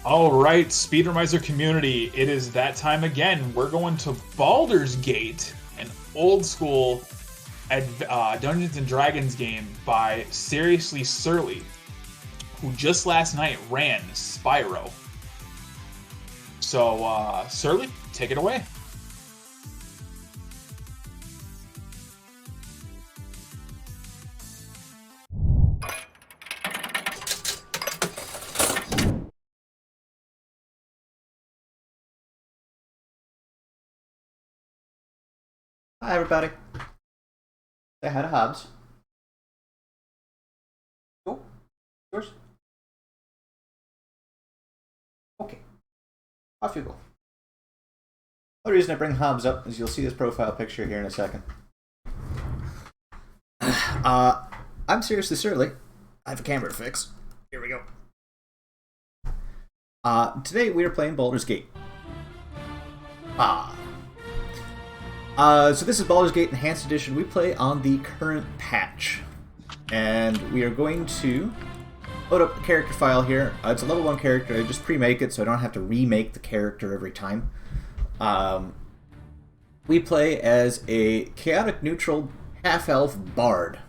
All right, Speedromizer community, it is that time again. We're going to Baldur's Gate, an old school Dungeons and Dragons game by Seriously Surly, who just last night ran Spyro. So, Surly, take it away. Hi, everybody. Say hi to Hobbs. Oh, yours? Okay. Off you go. The reason I bring Hobbs up is you'll see his profile picture here in a second. I'm Seriously Surly. I have a camera to fix. Here we go. Today we are playing Baldur's Gate. So this is Baldur's Gate Enhanced Edition. We play on the current patch. And we are going to load up the character file here. It's a level 1 character. I just pre-make it so I don't have to remake the character every time. We play as a chaotic neutral half-elf bard.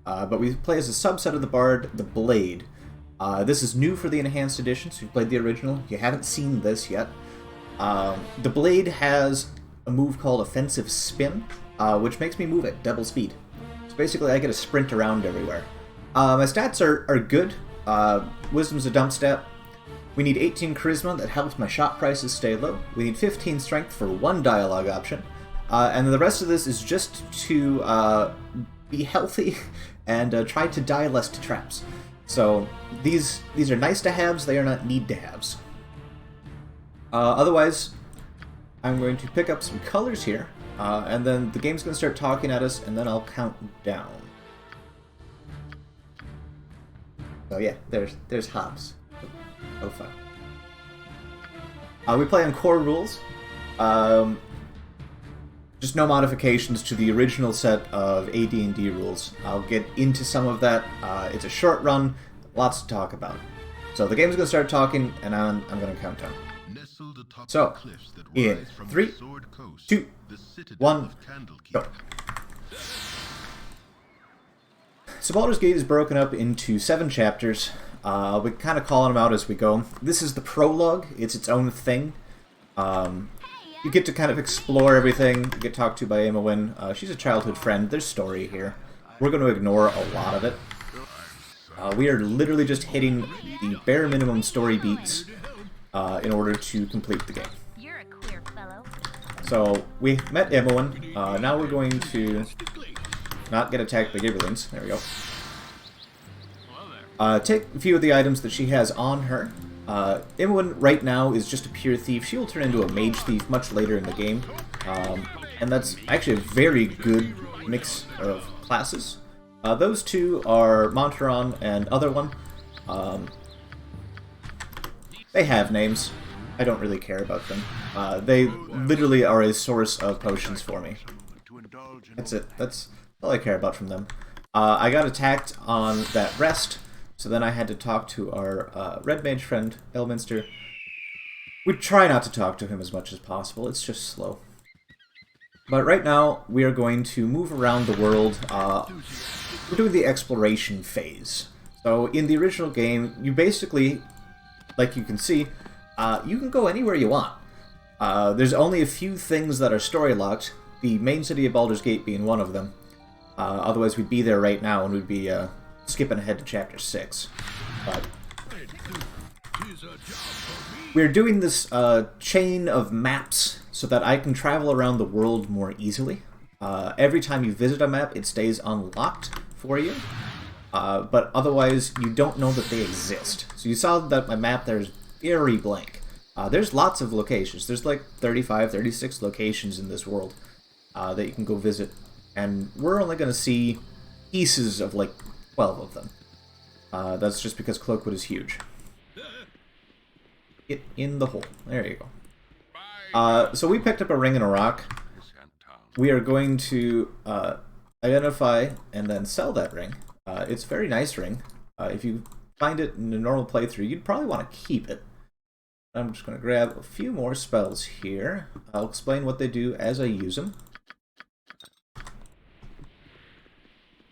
But we play as a subset of the bard, the Blade. This is new for the Enhanced Edition, so if you played the original, you haven't seen this yet. The Blade has a move called Offensive Spin, which makes me move at double speed. So basically I get to sprint around everywhere. My stats are good. Wisdom's a dump stat. We need 18 Charisma, that helps my shot prices stay low. We need 15 Strength for 1 dialogue option. And the rest of this is just to be healthy and try to die less to traps. So these are nice to haves, they are not need to haves. Otherwise, I'm going to pick up some colors here, and then the game's going to start talking at us, and then I'll count down. So yeah, there's Hobbs. Oh fun. We play on core rules. Just no modifications to the original set of AD&D rules. I'll get into some of that. It's a short run, lots to talk about. So the game's going to start talking, and I'm going to count down. So, in 3, 2, 1, go. So Baldur's Gate is broken up into 7 chapters. I'll be kind of calling them out as we go. This is the prologue. It's its own thing. You get to kind of explore everything. You get talked to by Imowen. She's a childhood friend. There's story here. We're going to ignore a lot of it. We are literally just hitting the bare minimum story beats in order to complete the game. You're a queer fellow. So we met Imowen. Now we're going to not get attacked by Gibberlings. There we go. Take a few of the items that she has on her. Imowen right now is just a pure thief. She will turn into a mage thief much later in the game. And that's actually a very good mix of classes. Those two are Monteron and Other One. They have names. I don't really care about them. They literally are a source of potions for me. That's it. That's all I care about from them. I got attacked on that rest, so then I had to talk to our red mage friend, Elminster. We try not to talk to him as much as possible. It's just slow. But right now, we are going to move around the world. We're doing the exploration phase. So in the original game, you basically, like you can see, you can go anywhere you want. There's only a few things that are story locked, the main city of Baldur's Gate being one of them. Otherwise we'd be there right now and we'd be skipping ahead to chapter 6. But we're doing this chain of maps so that I can travel around the world more easily. Every time you visit a map, it stays unlocked for you. But otherwise, you don't know that they exist. So you saw that my map there is very blank. There's lots of locations. There's like 35, 36 locations in this world that you can go visit. And we're only going to see pieces of like 12 of them. That's just because Cloakwood is huge. Get in the hole. There you go. So we picked up a ring and a rock. We are going to identify and then sell that ring. It's a very nice ring. If you find it in a normal playthrough, you'd probably want to keep it. I'm just going to grab a few more spells here. I'll explain what they do as I use them.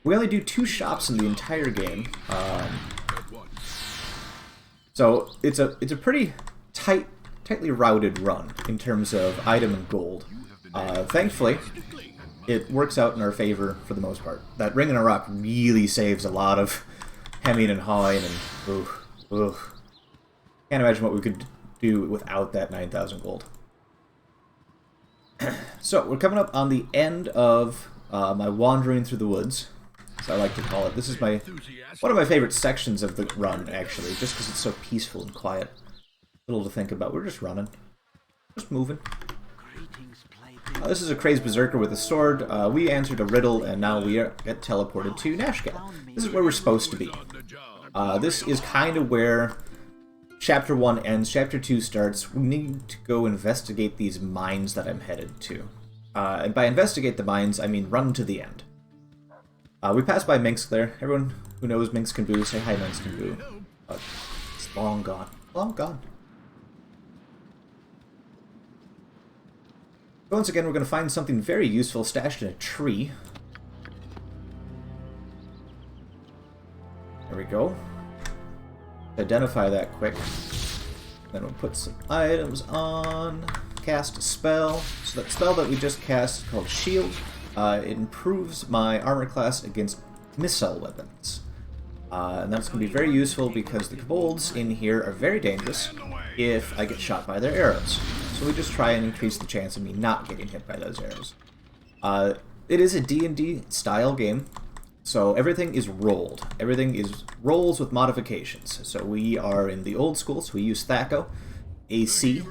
We only do 2 shops in the entire game. So it's a pretty tightly routed run in terms of item and gold. Thankfully, it works out in our favor for the most part. That Ring and a Rock really saves a lot of hemming and hawing, and can't imagine what we could do without that 9,000 gold. So we're coming up on the end of my wandering through the woods, as I like to call it. This is one of my favorite sections of the run, actually, just because it's so peaceful and quiet. Little to think about. We're just running, just moving. This is a crazed berserker with a sword. We answered a riddle, and now we get teleported to Nashkel. This is where we're supposed to be. This is kind of where Chapter 1 ends, Chapter 2 starts. We need to go investigate these mines that I'm headed to. And by investigate the mines, I mean run to the end. We passed by Minsk there. Everyone who knows Minsk and Boo, say hi, Minsk and Boo. It's long gone. Long gone. Once again, we're going to find something very useful stashed in a tree. There we go. Identify that quick. Then we'll put some items on. Cast a spell. So that spell that we just cast is called Shield. It improves my armor class against missile weapons. And that's going to be very useful because the kobolds in here are very dangerous if I get shot by their arrows. So we just try and increase the chance of me not getting hit by those arrows. It is a D&D style game, so everything is rolled. Everything is rolls with modifications. So we are in the old school, so we use Thaco, AC.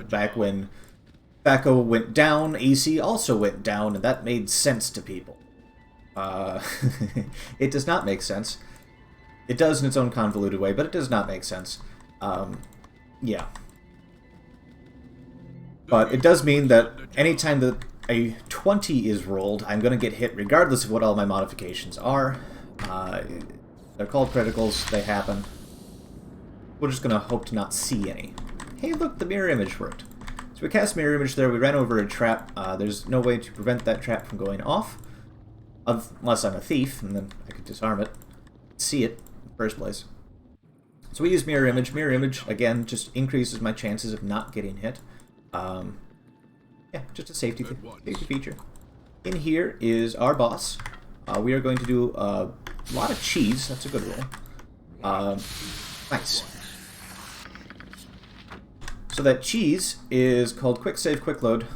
Back when Thaco went down, AC also went down, and that made sense to people. It does not make sense. It does in its own convoluted way, but it does not make sense. Yeah. But it does mean that anytime that a 20 is rolled, I'm going to get hit regardless of what all my modifications are. They're called criticals, they happen. We're just going to hope to not see any. Hey look, the mirror image worked. So we cast mirror image there, we ran over a trap. There's no way to prevent that trap from going off. Unless I'm a thief, and then I could disarm it. See it in the first place. So we use mirror image. Mirror image, again, just increases my chances of not getting hit. Yeah, just a safety feature. In here is our boss. We are going to do a lot of cheese. That's a good roll. Nice. So that cheese is called Quick Save, Quick Load.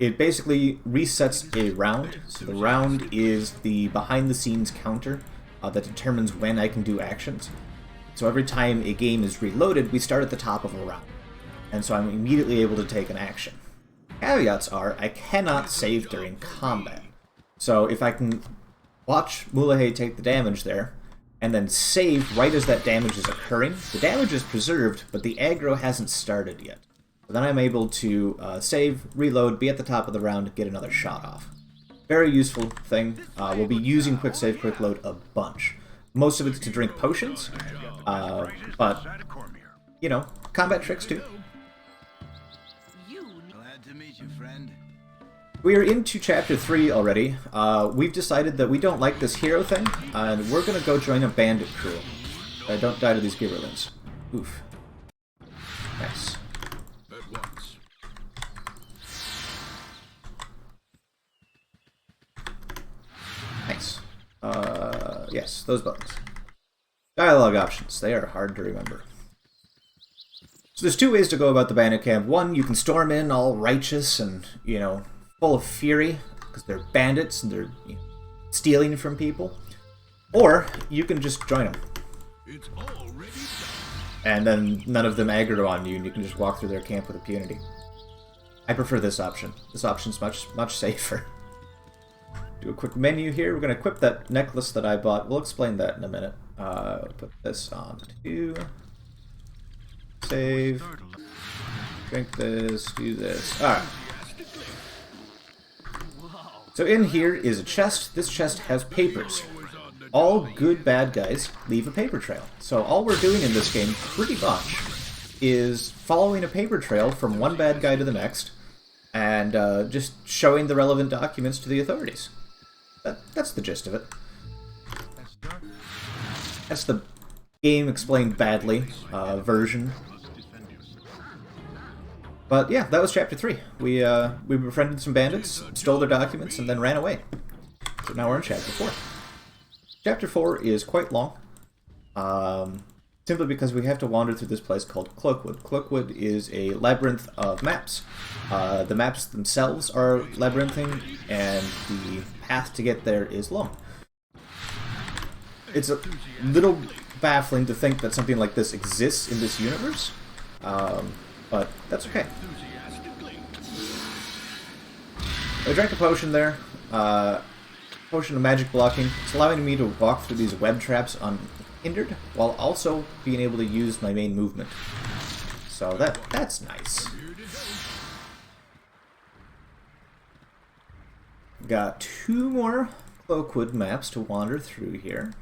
It basically resets a round. So the round is the behind-the-scenes counter that determines when I can do actions. So every time a game is reloaded, we start at the top of a round. And so I'm immediately able to take an action. Caveats are, I cannot save during combat. So if I can watch Mulahay take the damage there, and then save right as that damage is occurring, the damage is preserved, but the aggro hasn't started yet. So then I'm able to save, reload, be at the top of the round, get another shot off. Very useful thing. We'll be using Quick Save, Quick Load a bunch. Most of it's to drink potions, but, you know, combat tricks too. We are into Chapter 3 already. We've decided that we don't like this hero thing, and we're going to go join a bandit crew. Don't die to these Giverlins. Oof. Nice. Nice. Yes, those buttons. Dialogue options. They are hard to remember. So there's 2 ways to go about the bandit camp. One, you can storm in all righteous and, you know, full of fury, because they're bandits and they're, you know, stealing from people. Or you can just join them. It's already done. And then none of them aggro on you, and you can just walk through their camp with impunity. I prefer this option. This option's much safer. Do a quick menu here. We're going to equip that necklace that I bought. We'll explain that in a minute. Put this on 2. Save. Drink this. Do this. Alright. So in here is a chest. This chest has papers. All good bad guys leave a paper trail. So all we're doing in this game, pretty much, is following a paper trail from one bad guy to the next, and just showing the relevant documents to the authorities. That's the gist of it. That's the game explained badly version. But yeah, that was Chapter 3. We befriended some bandits, stole their documents, and then ran away. So now we're in Chapter 4. Chapter 4 is quite long, simply because we have to wander through this place called Cloakwood. Cloakwood is a labyrinth of maps. The maps themselves are labyrinthine, and the path to get there is long. It's a little baffling to think that something like this exists in this universe, but that's okay. I drank a potion there, potion of magic blocking. It's allowing me to walk through these web traps unhindered, while also being able to use my main movement. So that's nice. Got 2 more Cloakwood maps to wander through here.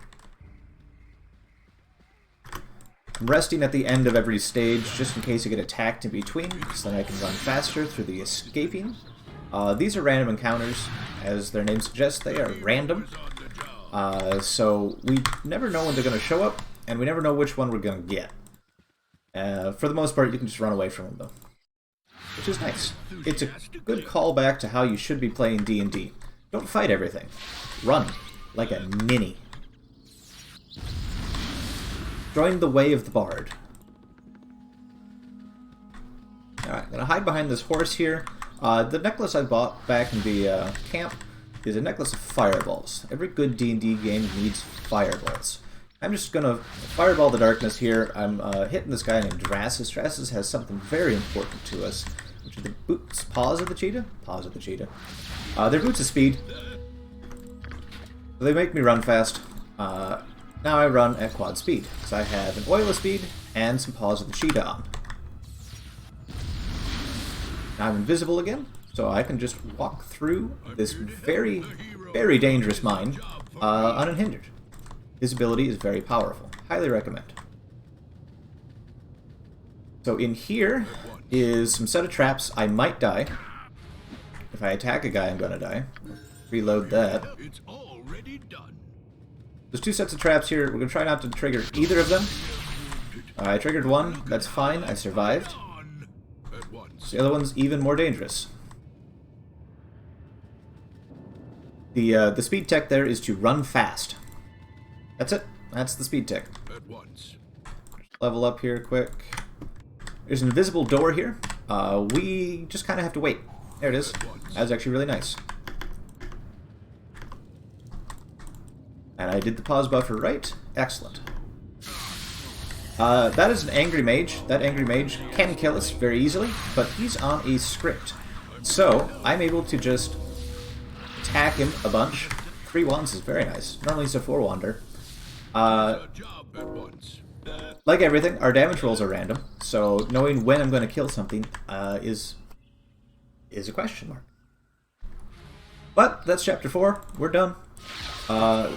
I'm resting at the end of every stage, just in case you get attacked in between, so then I can run faster through the escaping. These are random encounters. As their name suggests, they are random. So we never know when they're going to show up, and we never know which one we're going to get. For the most part, you can just run away from them, though. Which is nice. It's a good callback to how you should be playing D&D. Don't fight everything. Run, like a ninny. Join the way of the bard. Alright, I'm gonna hide behind this horse here. The necklace I bought back in the camp is a necklace of fireballs. Every good D&D game needs fireballs. I'm just gonna fireball the darkness here. I'm hitting this guy named Drasus. Drasus has something very important to us, which are the boots. Paws of the cheetah? Paws of the cheetah. They're boots of speed. They make me run fast. Now I run at quad speed, because I have an oil of speed and some paws of the cheetah on. Now I'm invisible again, so I can just walk through this very, very dangerous mine unhindered. His ability is very powerful. Highly recommend. So in here is some set of traps. I might die. If I attack a guy, I'm gonna die. Reload that. There's 2 sets of traps here. We're gonna try not to trigger either of them. I triggered one. That's fine. I survived. The other one's even more dangerous. The speed tech there is to run fast. That's it. That's the speed tech. Level up here quick. There's an invisible door here. We just kind of have to wait. There it is. That was actually really nice. And I did the pause buffer right. Excellent. That is an angry mage. That angry mage can kill us very easily, but he's on a script. So, I'm able to just attack him a bunch. 3 wands is very nice. Normally it's a 4-wander. Like everything, our damage rolls are random, so knowing when I'm going to kill something is a question mark. But that's Chapter 4. We're done.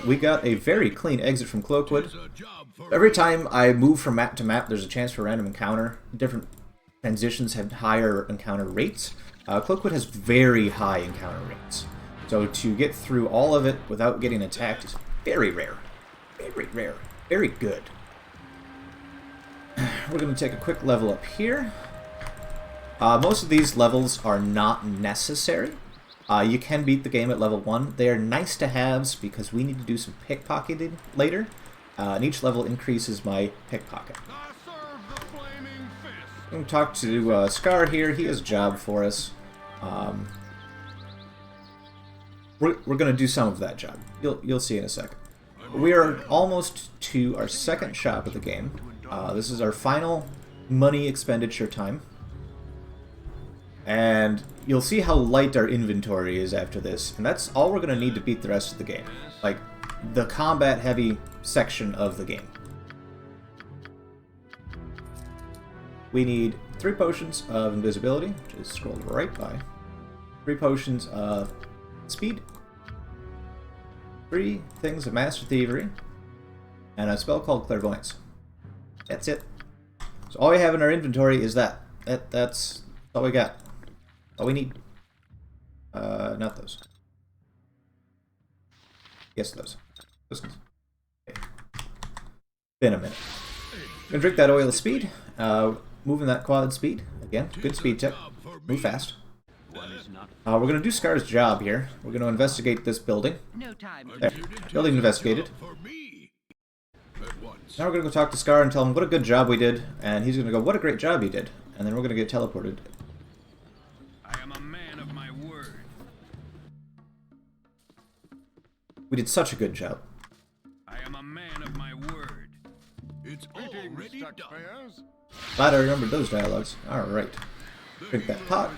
We got a very clean exit from Cloakwood. Every time I move from map to map, there's a chance for a random encounter. Different transitions have higher encounter rates. Cloakwood has very high encounter rates. So to get through all of it without getting attacked is very rare. Very rare. Very good. We're going to take a quick level up here. Most of these levels are not necessary. You can beat the game at level 1. They are nice to haves because we need to do some pickpocketing later. And each level increases my pickpocket. I'm going to talk to Scar here. He has a job for us. We're going to do some of that job. You'll see in a second. We are almost to our second shop of the game. This is our final money expenditure time. And you'll see how light our inventory is after this. And that's all we're going to need to beat the rest of the game. Like, the combat-heavy section of the game. We need 3 potions of invisibility, which is scrolled right by. 3 potions of speed. 3 things of master thievery. And a spell called clairvoyance. That's it. So all we have in our inventory is that. That's all we got. All we need. Not those. Yes, those. Those ones. Okay. Been a minute. Gonna drink that oil of speed. Moving that quad speed. Again, good speed tip. Move fast. We're gonna do Scar's job here. We're gonna investigate this building. There. Building investigated. Now we're gonna go talk to Scar and tell him what a good job we did, and he's gonna go, what a great job you did. And then we're gonna get teleported. I am a man of my word. We did such a good job. I am a man of my word. It's already done. Glad I remembered those dialogues. Alright. Drink that pot.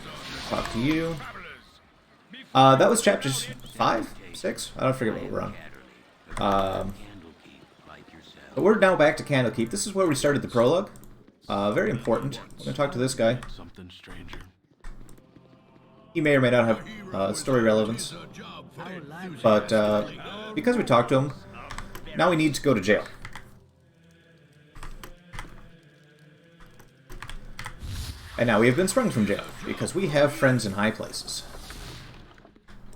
Talk to you. That was chapters 5? 6? I don't forget what we're on. But we're now back to Candlekeep. This is where we started the prologue. Very important. We're going to talk to this guy. He may or may not have story relevance. But because we talked to him, now we need to go to jail. And now we have been sprung from jail, because we have friends in high places.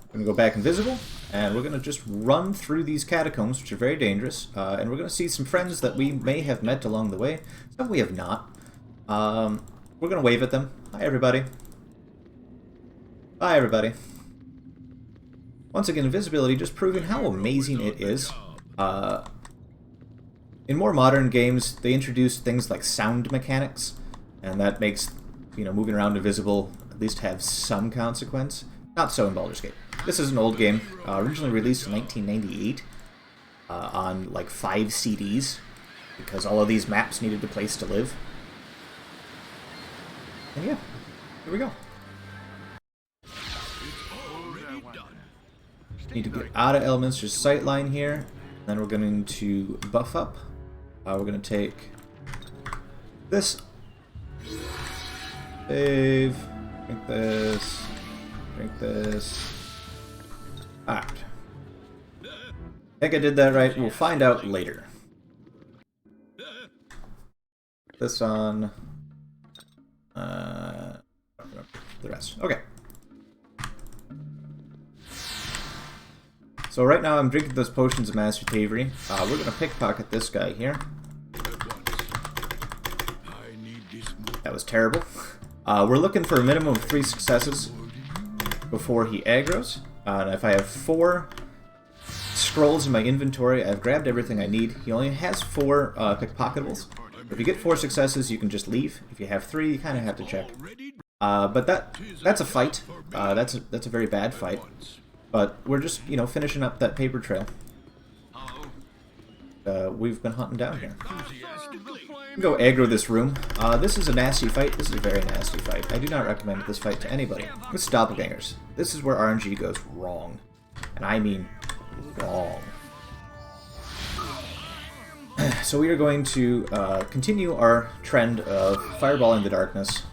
We're going to go back invisible, and we're going to just run through these catacombs, which are very dangerous, and we're going to see some friends that we may have met along the way. Some we have not. We're going to wave at them. Hi, everybody. Bye, everybody. Once again, invisibility just proving how amazing it is. In more modern games, they introduce things like sound mechanics, and that makes, you know, moving around invisible at least have some consequence. Not so in Baldur's Gate. This is an old game, originally released in 1998 on like 5 CDs, because all of these maps needed a place to live. And yeah, here we go. Need to get out of Elminster's sightline here, and then we're going to buff up. We're going to take this. Save. Drink this. Drink this. Alright. I think I did that right. We'll find out later. This on. The rest. Okay. So right now I'm drinking those potions of Master Thievery. We're going to pickpocket this guy here. That was terrible. We're looking for a minimum of 3 successes before he aggroes. And if I have 4 scrolls in my inventory, I've grabbed everything I need. He only has 4 pickpocketables. If you get 4 successes, you can just leave. If you have 3, you kind of have to check. But that's a fight. That's a very bad fight. But we're just, you know, finishing up that paper trail. We've been hunting down here. Go aggro this room. This is a nasty fight. This is a very nasty fight. I do not recommend this fight to anybody. With doppelgangers. This is where RNG goes wrong. And I mean wrong. So we are going to continue our trend of fireballing the darkness.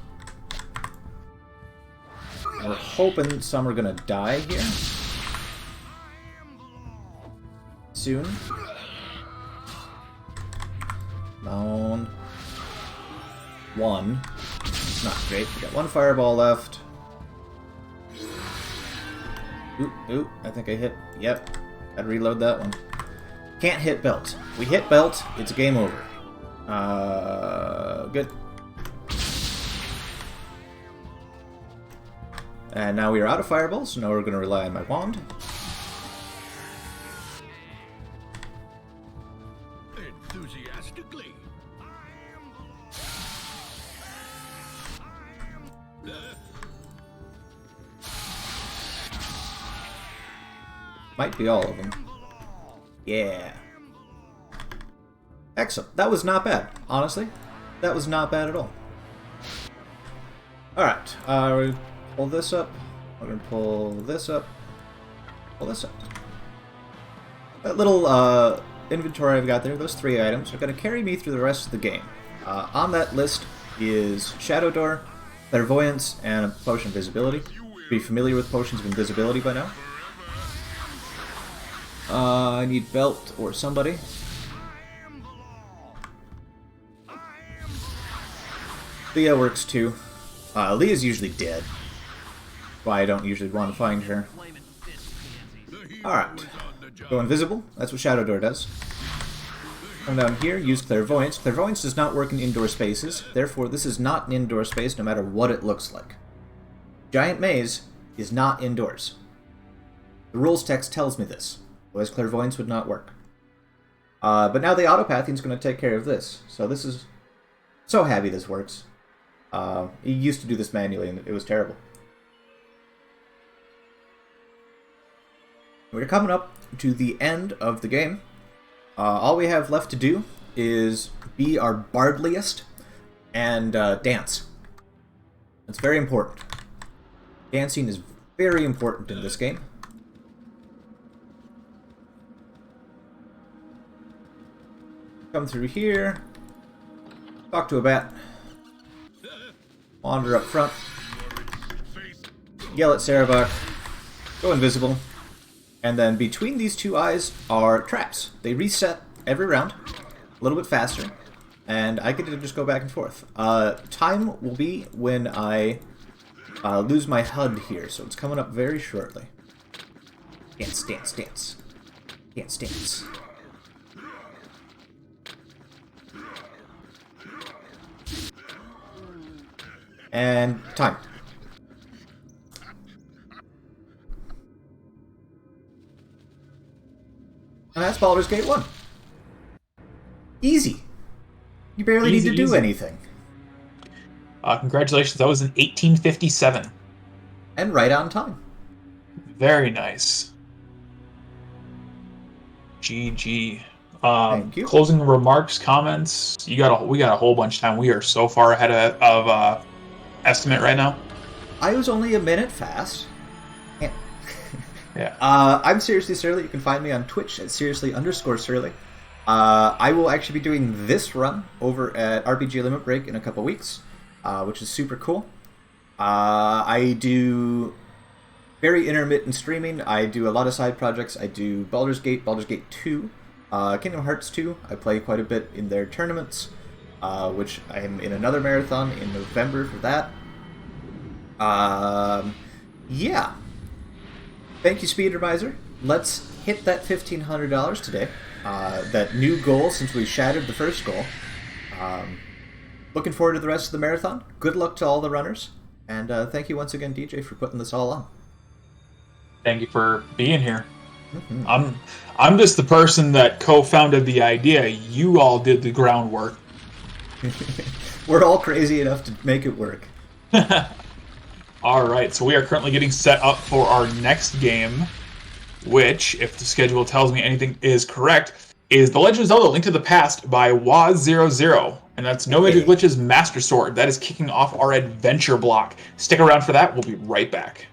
And we're hoping some are going to die here soon. Down. 1. Not great. We got 1 fireball left. Ooh, I think I hit. Yep. Gotta reload that one. Can't hit belt. We hit belt, it's game over. Good. And now we are out of fireballs, so now we're going to rely on my wand. Enthusiastically. Might be all of them. Yeah. Excellent. That was not bad. Honestly, that was not bad at all. Alright. We pull this up. We're going to pull this up. Pull this up. That little inventory I've got there, those 3 items, are going to carry me through the rest of the game. On that list is Shadow Door, Clairvoyance, and a Potion of Invisibility. Be familiar with Potions of Invisibility by now. I need Belt or somebody. Leah works too. Leah's usually dead. Why I don't usually want to find her. Alright. Go invisible. That's what Shadow Door does. Come down here, use Clairvoyance. Clairvoyance does not work in indoor spaces, therefore this is not an indoor space no matter what it looks like. Giant Maze is not indoors. The rules text tells me this, otherwise Clairvoyance would not work. But now the autopathing is going to take care of this, so this is... So happy this works. He used to do this manually and it was terrible. We're coming up to the end of the game. All we have left to do is be our bardliest and dance. It's very important. Dancing is very important in this game. Come through here. Talk to a bat. Wander up front. Yell at Sarabak. Go invisible. And then between these two eyes are traps. They reset every round, a little bit faster, and I get to just go back and forth. Time will be when I lose my HUD here, so it's coming up very shortly. Dance, dance, dance. Dance, dance. And time. And that's Baldur's Gate 1. Easy. You barely need to do anything. Congratulations, that was in 1857. And right on time. Very nice. GG. Thank you. Closing remarks, comments. We got a whole bunch of time. We are so far ahead of estimate right now. I was only a minute fast. Yeah. I'm SeriouslySurly. You can find me on Twitch at seriously_surly. I will actually be doing this run over at RPG Limit Break in a couple weeks, which is super cool. I do very intermittent streaming. I do a lot of side projects. I do Baldur's Gate 2, Kingdom Hearts 2. I play quite a bit in their tournaments, which I am in another marathon in November for that. Yeah. Thank you, Speedromizer. Let's hit that $1,500 today. That new goal since we shattered the first goal. Looking forward to the rest of the marathon. Good luck to all the runners. And thank you once again, DJ, for putting this all on. Thank you for being here. Mm-hmm. I'm just the person that co-founded the idea. You all did the groundwork. We're all crazy enough to make it work. All right, so we are currently getting set up for our next game, which, if the schedule tells me anything is correct, is The Legend of Zelda: Link to the Past by Waz00. And that's No Major Glitches Master Sword. That is kicking off our adventure block. Stick around for that. We'll be right back.